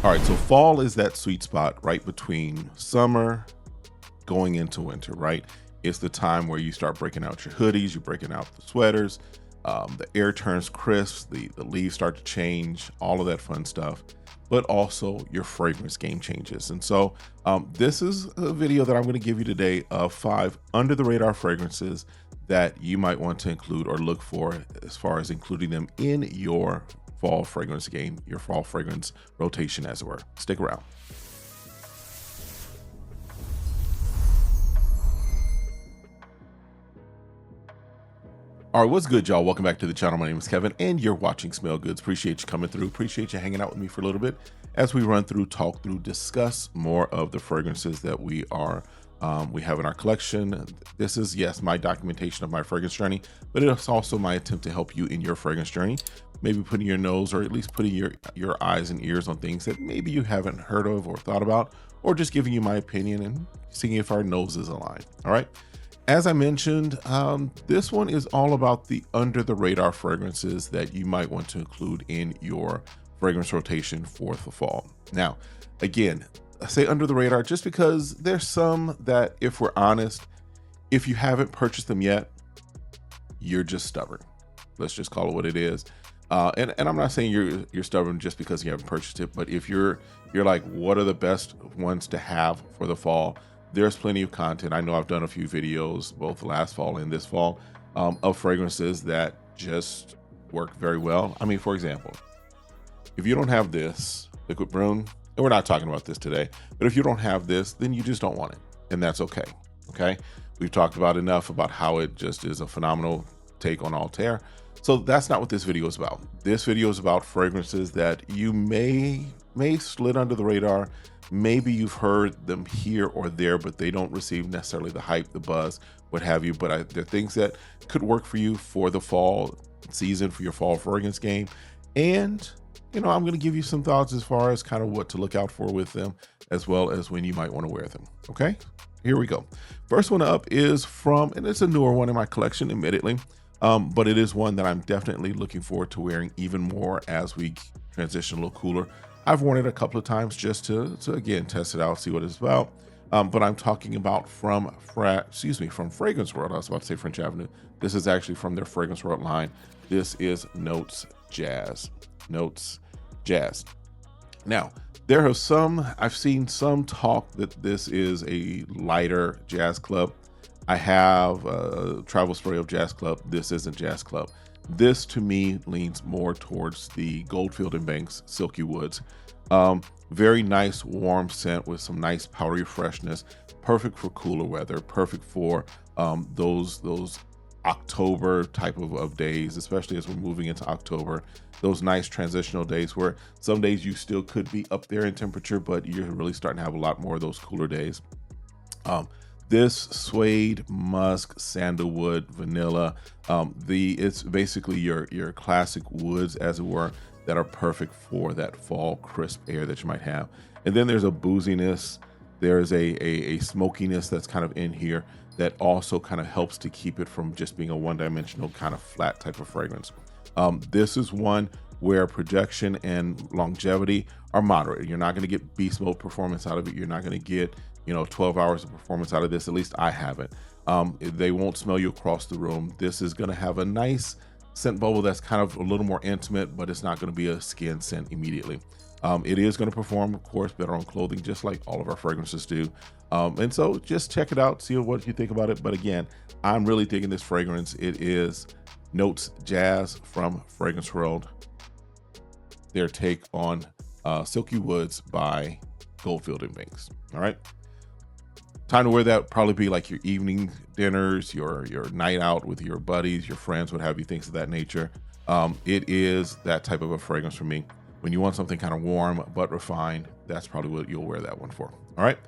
All right, so fall is that sweet spot right between summer going into winter, right? It's the time where you start breaking out your hoodies, you're breaking out the sweaters, the air turns crisp, the leaves start to change, all of that fun stuff, but also your fragrance game changes. And so this is a video that I'm going to give you today of 5 under the radar fragrances that you might want to include or look for as far as including them in your fall fragrance game, your fall fragrance rotation, as it were. Stick around. All right, what's good, y'all? Welcome back to the channel. My name is Kevin, and you're watching Smell Goods. Appreciate you coming through. Appreciate you hanging out with me for a little bit as we run through, talk through, discuss more of the fragrances that we have in our collection. This is, yes, my documentation of my fragrance journey, but it's also my attempt to help you in your fragrance journey. Maybe putting your nose, or at least putting your eyes and ears on things that maybe you haven't heard of or thought about, or just giving you my opinion and seeing if our noses align. All right. As I mentioned, this one is all about the under the radar fragrances that you might want to include in your fragrance rotation for the fall. Now, again, I say under the radar just because there's some that, if we're honest, if you haven't purchased them yet, you're just stubborn. Let's just call it what it is. And I'm not saying you're stubborn just because you haven't purchased it, but if you're like, what are the best ones to have for the fall? There's plenty of content. I know I've done a few videos, both last fall and this fall, of fragrances that just work very well. I mean, for example, if you don't have this liquid broom, and we're not talking about this today, but if you don't have this, then you just don't want it. And that's okay. Okay. We've talked about enough about how it just is a phenomenal take on Altair. So that's not what this video is about. This video is about fragrances that you may slid under the radar. Maybe you've heard them here or there, but they don't receive necessarily the hype, the buzz, what have you. But they're things that could work for you for the fall season, for your fall fragrance game. And, you know, I'm going to give you some thoughts as far as kind of what to look out for with them, as well as when you might want to wear them. Okay, here we go. First one up is from, and it's a newer one in my collection, admittedly. But it is one that I'm definitely looking forward to wearing even more as we transition a little cooler. I've worn it a couple of times just to again, test it out, see what it's about. But I'm talking about from Fragrance World. I was about to say French Avenue. This is actually from their Fragrance World line. This is Notes Jazz. Notes Jazz. Now, I've seen some talk that this is a lighter jazz club. I have a travel spray of Jazz Club. This isn't Jazz Club. This to me leans more towards the Goldfield and Banks Silky Woods. Very nice warm scent with some nice powdery freshness. Perfect for cooler weather. Perfect for those October type of days, especially as we're moving into October. Those nice transitional days where some days you still could be up there in temperature, but you're really starting to have a lot more of those cooler days. This suede, musk, sandalwood, vanilla, it's basically your classic woods, as it were, that are perfect for that fall crisp air that you might have. And then there's a booziness, there's a smokiness that's kind of in here that also kind of helps to keep it from just being a one-dimensional kind of flat type of fragrance. This is one where projection and longevity are moderate. You're not going to get beast mode performance out of it. You're not going to get 12 hours of performance out of this. At least I haven't. They won't smell you across the room. This is going to have a nice scent bubble that's kind of a little more intimate, but it's not going to be a skin scent immediately. It is going to perform, of course, better on clothing, just like all of our fragrances do. And so just check it out, see what you think about it. But again, I'm really digging this fragrance. It is Notes Jazz from Fragrance World. Their take on Silky Woods by Goldfield and Banks. All right. Time to wear that, probably be like your evening dinners, your night out with your buddies, your friends, what have you, things of that nature. It is that type of a fragrance for me. When you want something kind of warm but refined, that's probably what you'll wear that one for. All right.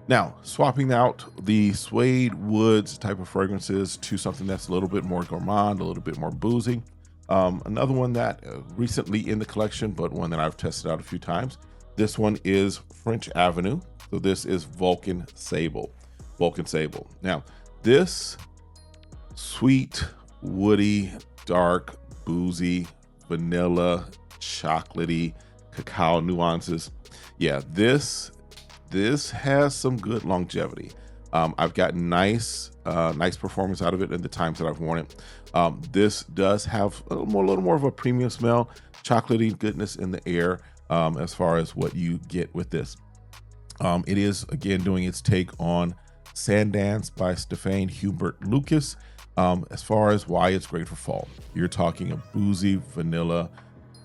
Now, swapping out the suede woods type of fragrances to something that's a little bit more gourmand, a little bit more boozy. Another one that recently in the collection, but one that I've tested out a few times. This one is French Avenue. So this is Vulcan Sable. Vulcan Sable. Now, this sweet, woody, dark, boozy, vanilla, chocolatey, cacao nuances. Yeah, this has some good longevity. I've gotten nice performance out of it in the times that I've worn it. This does have a little more of a premium smell, chocolatey goodness in the air as far as what you get with this. It is, again, doing its take on Sandance by Stefan Hubert Lucas. As far as why it's great for fall, you're talking a boozy, vanilla,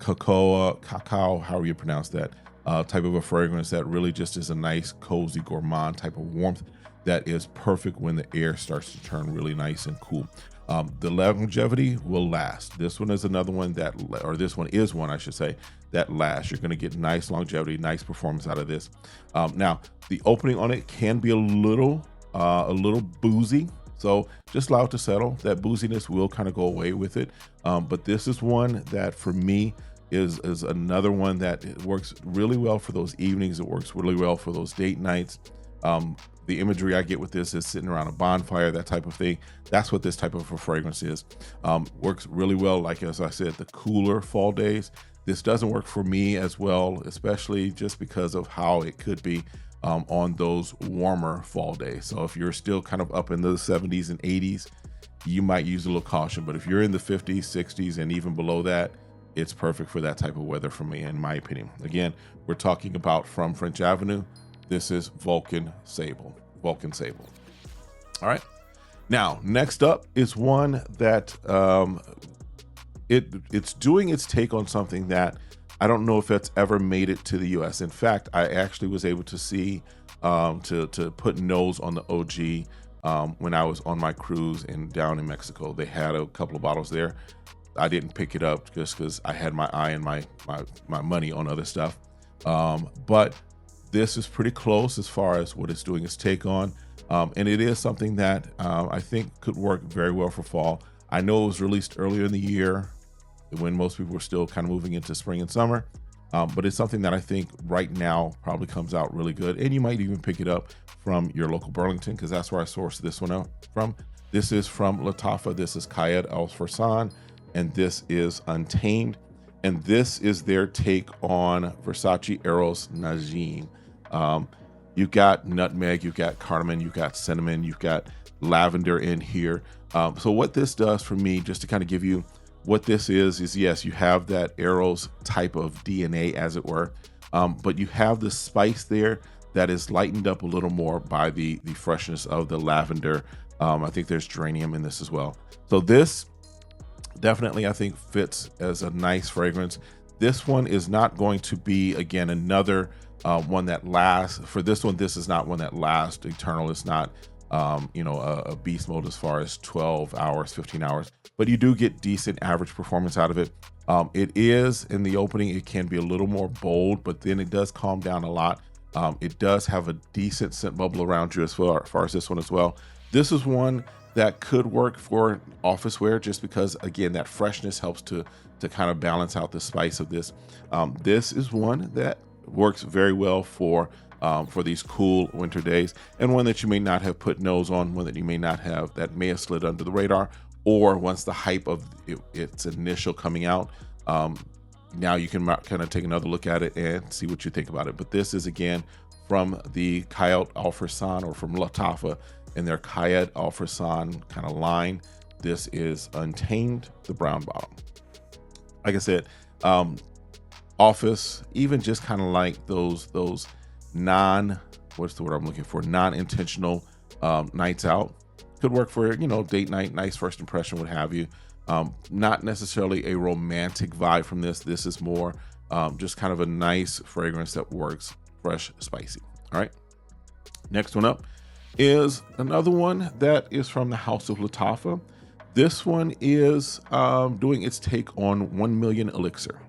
cacao, however you pronounce that, type of a fragrance that really just is a nice, cozy, gourmand type of warmth that is perfect when the air starts to turn really nice and cool. The longevity will last. This one is another one that, or this one is one, I should say, that lasts. You're going to get nice longevity, nice performance out of this. Now, the opening on it can be a little boozy, so just allow it to settle. That booziness will kind of go away with it. But this is one that, for me, is another one that works really well for those evenings. It works really well for those date nights. The imagery I get with this is sitting around a bonfire, that type of thing. That's what this type of a fragrance is. Works really well, like as I said, the cooler fall days. This doesn't work for me as well, especially just because of how it could be on those warmer fall days. So if you're still kind of up in the 70s and 80s, you might use a little caution. But if you're in the 50s, 60s, and even below that, it's perfect for that type of weather for me, in my opinion. Again, we're talking about from French Avenue. This is Vulcan Sable. Vulcan Sable. All right. Now, next up is one that it's doing its take on something that I don't know if it's ever made it to the US. In fact, I actually was able to see to put nose on the OG when I was on my cruise down in Mexico. They had a couple of bottles there. I didn't pick it up just because I had my eye and my money on other stuff. But this is pretty close as far as what it's doing its take on. And it is something that I think could work very well for fall. I know it was released earlier in the year when most people were still kind of moving into spring and summer. But it's something that I think right now probably comes out really good. And you might even pick it up from your local Burlington, because that's where I sourced this one out from. This is from Lattafa. This is Qaed al Fursan, and this is Untamed. And this is their take on Versace Eros Najim. You've got nutmeg, you've got cardamom, you've got cinnamon, you've got lavender in here. So what this does for me, just to kind of give you what this is yes, you have that Eros type of DNA, as it were, but you have the spice there that is lightened up a little more by the freshness of the lavender. I think there's geranium in this as well. So this definitely, I think, fits as a nice fragrance. This one is not going to be, again, another one that lasts. For this one, this is not one that lasts eternal. It's not, a beast mode as far as 12 hours, 15 hours, but you do get decent average performance out of it. It is, in the opening, it can be a little more bold, but then it does calm down a lot. It does have a decent scent bubble around you as far as this one as well. This is one that could work for office wear, just because, again, that freshness helps to kind of balance out the spice of this. This is one that works very well for these cool winter days, and one that you may not have put nose on, one that you may not have, that may have slid under the radar, or once the hype of its initial coming out, now you can kind of take another look at it and see what you think about it. But this is, again, from the Qaed al Fursan, or from Lattafa in their Qaed al Fursan kind of line. This is Untamed, the brown bottle. Like I said, office, even just kind of like those non-intentional nights out, could work for, date night, nice first impression, what have you. Not necessarily a romantic vibe from this. This is more just kind of a nice fragrance that works fresh, spicy. All right. Next one up is another one that is from the House of Lattafa. This one is doing its take on 1 Million Elixir.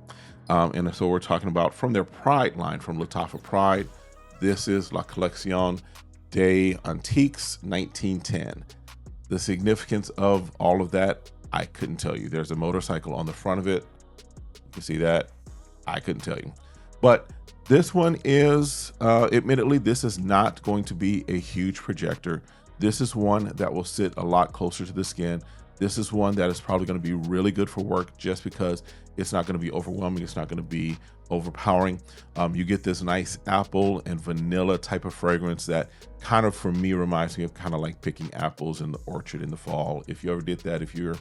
And so we're talking about from their Pride line, from Lattafa Pride. This is La Collection des Antiques 1910. The significance of all of that, I couldn't tell you. There's a motorcycle on the front of it. You can see that. I couldn't tell you. But this one is, admittedly, this is not going to be a huge projector. This is one that will sit a lot closer to the skin. This is one that is probably going to be really good for work, just because It's not going to be overwhelming. It's not going to be overpowering. You get this nice apple and vanilla type of fragrance that kind of, for me, reminds me of kind of like picking apples in the orchard in the fall. If you ever did that, if your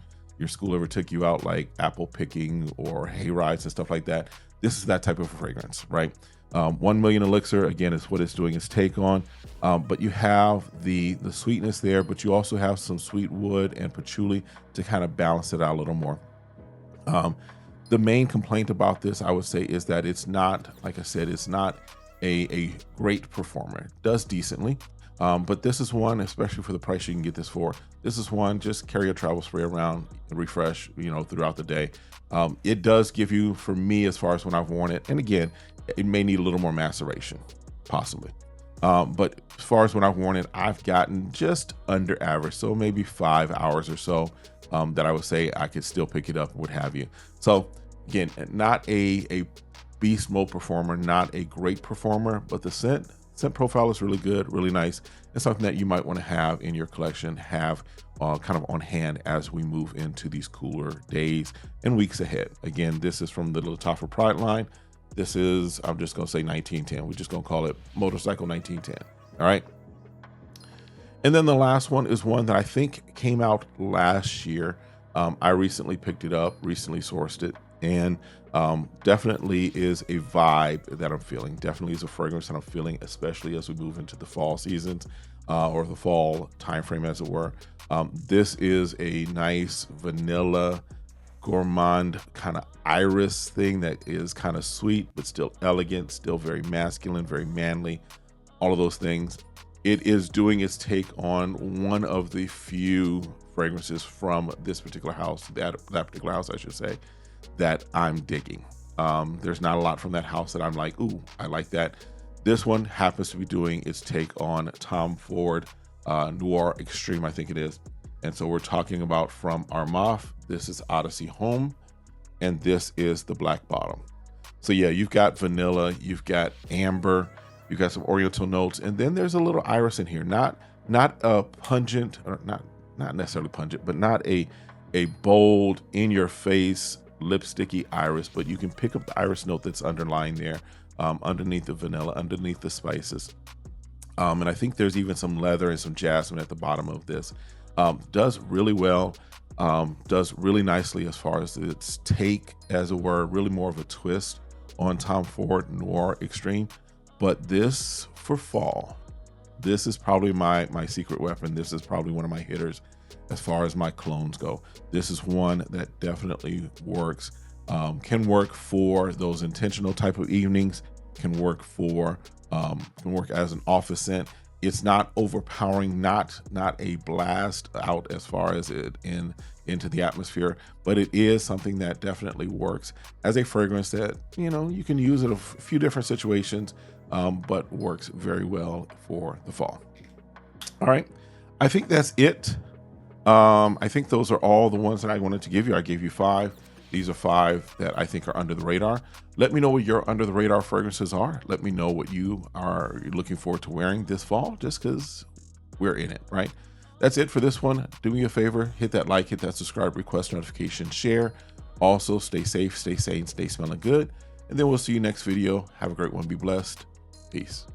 school ever took you out like apple picking or hay rides and stuff like that, this is that type of fragrance, right? 1 million elixir, again, is what it's doing its take on. But you have the sweetness there, but you also have some sweet wood and patchouli to kind of balance it out a little more. The main complaint about this, I would say, is that it's not, like I said, it's not a great performer. It does decently, but this is one, especially for the price you can get this for, this is one, just carry a travel spray around and refresh, throughout the day. It does give you, for me, as far as when I've worn it, and again, it may need a little more maceration, possibly. But as far as when I've worn it, I've gotten just under average, so maybe 5 hours or so, that I would say I could still pick it up, what have you. So again, not a beast mode performer, not a great performer, but the scent profile is really good, really nice. It's something that you might want to have in your collection, have kind of on hand as we move into these cooler days and weeks ahead. Again, this is from the Lattafa Pride line. This is, I'm just going to say 1910. We're just going to call it Motorcycle 1910. All right. And then the last one is one that I think came out last year. I recently picked it up, recently sourced it, and definitely is a vibe that I'm feeling. Definitely is a fragrance that I'm feeling, especially as we move into the fall seasons, or the fall timeframe, as it were. This is a nice vanilla gourmand kind of iris thing that is kind of sweet, but still elegant, still very masculine, very manly, all of those things. It is doing its take on one of the few fragrances from this particular house, that particular house, I should say, that I'm digging. There's not a lot from that house that I'm like, ooh, I like that. This one happens to be doing its take on Tom Ford Noir Extreme, I think it is. And so we're talking about from Armaf. This is Odyssey Homme, and this is the Black Bottom. So yeah, you've got vanilla, you've got amber, you've got some oriental notes, and then there's a little iris in here. Not a pungent, or not necessarily pungent, but not a bold, in your face, lipsticky iris, but you can pick up the iris note that's underlying there, underneath the vanilla, underneath the spices. And I think there's even some leather and some jasmine at the bottom of this. Does really well, does really nicely as far as its take, as it were, really more of a twist on Tom Ford Noir Extreme. But this, for fall, this is probably my secret weapon. This is probably one of my hitters as far as my colognes go. This is one that definitely works, can work for those intentional type of evenings, can work as an office scent. It's not overpowering, not a blast out as far as it into the atmosphere, but it is something that definitely works as a fragrance that, you can use in a few different situations, but works very well for the fall. All right, I think that's it. I think those are all the ones that I wanted to give you. I gave you 5. These are 5 that I think are under the radar. Let me know what your under the radar fragrances are. Let me know what you are looking forward to wearing this fall, just because we're in it, right? That's it for this one. Do me a favor, hit that like, hit that subscribe, request notification, share. Also, stay safe, stay sane, stay smelling good. And then we'll see you next video. Have a great one. Be blessed. Peace.